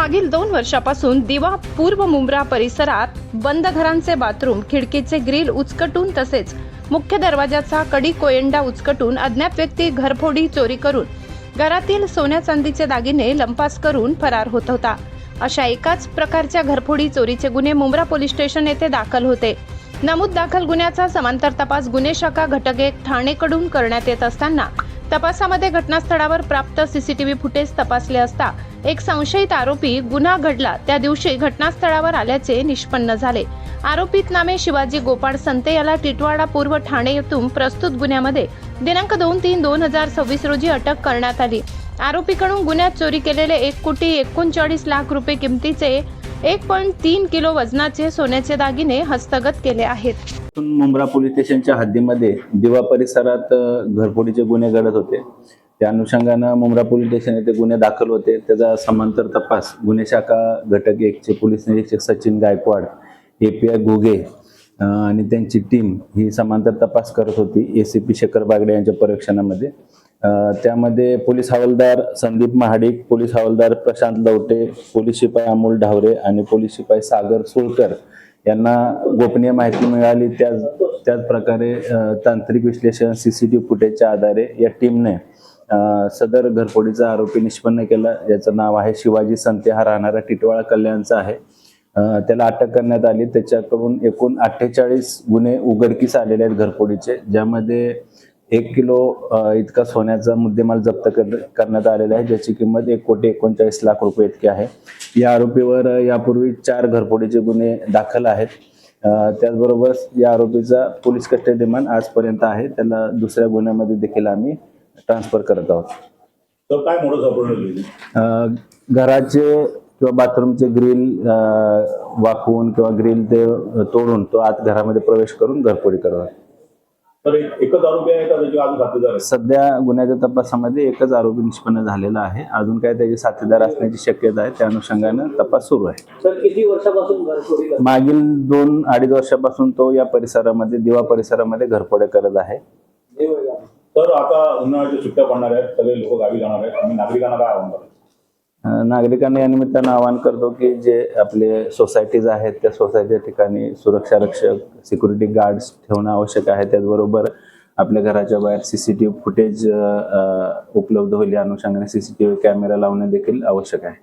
मागील 2 वर्षापासून दिवा पूर्व मुंब्रा परिसरात बंद घरांचे बाथरूम, खिडकीचे ग्रिल उचकटून तसेच मुख्य दरवाजाचा कडी कोयंडा उचकटून अज्ञात व्यक्ती घरफोडी चोरी करून घरातील सोन्या चांदीचे दागिने लंपास करून फरार होत होता। अशा एकाच प्रकारच्या घरफोडी चोरीचे गुन्हे मुंब्रा पोलीस स्टेशन येथे दाखल होते। नमूद दाखल गुन्ह्याचा समांतर तपास गुन्हे शाखा घटक 1 ठाणेकडून करण्यात येत असताना तपासामध्ये घटनास्थळावर प्राप्त सीसीटीव्ही फुटेज तपासले असता एक संशयित आरोपी गुन्हा घडला त्या दिवशी घटनास्थळावर आल्याचे निष्पन्न झाले। आरोपित नामे शिवाजी गोपाळ संते याला टिटवाळा पूर्व ठाणे येथून प्रस्तुत गुन्ह्यामध्ये दिनांक 2/3/2026 रोजी अटक करण्यात आली। आरोपीकडून गुन्ह्यात चोरी केलेले 1,39,00,000 रुपये किमतीचे 1.3 किलो वजनाचे सोन्याचे दागिने हस्तगत केले आहेत। मुंब्रा पोलीस स्टेशनच्या हद्दीमध्ये दिवा परिसरात घरफोडीचे गुन्हे घडत होते। त्या अनुषंगाने मुंब्रा पोलीस स्टेशन येथे गुन्हे दाखल होते। त्याचा समांतर तपास गुन्हे शाखा घटक 1 चे पोलीस निरीक्षक सचिन गायकवाड, API घुगे आणि त्यांची टीम ही समांतर तपास करत होती ACP शेखर बागडे यांच्या पर्यवेक्षणामध्ये। त्यामध्ये पोलीस हवालदार संदीप महाडिक, पोलीस हवालदार प्रशांत लवटे, पोलीस शिपाई अमोल ढावरे आणि पोलीस शिपाई सागर सुळकर यांना गोपनीय माहिती मिळाली। त्याच प्रकारे तांत्रिक विश्लेषण सीसीटीव्ही फुटेजच्या आधारे या टीमने सदर घरफोडीचा आरोपी निष्पन्न केला। याचं नाव आहे शिवाजी संते, हा राहणारा टिटवाळा कल्याणचा आहे। त्याला अटक करण्यात आली। त्याच्याकडून एकूण 48 गुन्हे उघडकीस आलेले आहेत घरफोडीचे, ज्यामध्ये 1 किलो इतका सोन्याचा मुद्देमाल जप्त करण्यात आलेला आहे, ज्याची किंमत 1,39,00,000 रुपये इतकी आहे। या आरोपीवर यापूर्वी 4 घरफोडीचे गुन्हे दाखल आहेत। त्याचबरोबर या आरोपीचा पोलीस कस्टडी रिमांड आजपर्यंत आहे। त्याला दुसऱ्या गुन्ह्यामध्ये देखील आम्ही ट्रान्सफर करत आहोत। तर काय मोडस ऑपरेंडी? घराचे किंवा बाथरूमचे ग्रिल वाकवून किंवा ग्रिल ते तोडून तो आत घरामध्ये प्रवेश करून घरफोडी करतात। तर एकच आरोपी आहे का त्याचे अजून साथीदार आहेत? सध्या गुन्ह्याच्या तपासामध्ये एकच आरोपी निष्पन्न झालेला आहे। अजून काय त्याचे साथीदार असण्याची शक्यता आहे। त्या अनुषंगाने तपास सुरू आहे। सर, किती वर्षापासून घरफोडी करतो? मागील 2-2.5 वर्षापासून तो या परिसरामध्ये दिवा परिसरामध्ये घरफोड्या करत आहे। तर आता उन्हाळ्याच्या सुट्ट्या पडणार आहेत, सगळे लोक गावी जाणार आहेत, आणि नागरिकांना काय आव्हान कराल? नागरिकांना या निमित्तानं आवाहन करतो की जे आपले सोसायटीज आहेत त्या सोसायटीच्या ठिकाणी सुरक्षा रक्षक, सिक्युरिटी गार्ड्स ठेवणं आवश्यक आहे। त्याचबरोबर आपल्या घराच्या बाहेर सीसीटीव्ही फुटेज उपलब्ध होईल या अनुषंगाने सीसीटीव्ही कॅमेरा लावणे देखील आवश्यक आहे।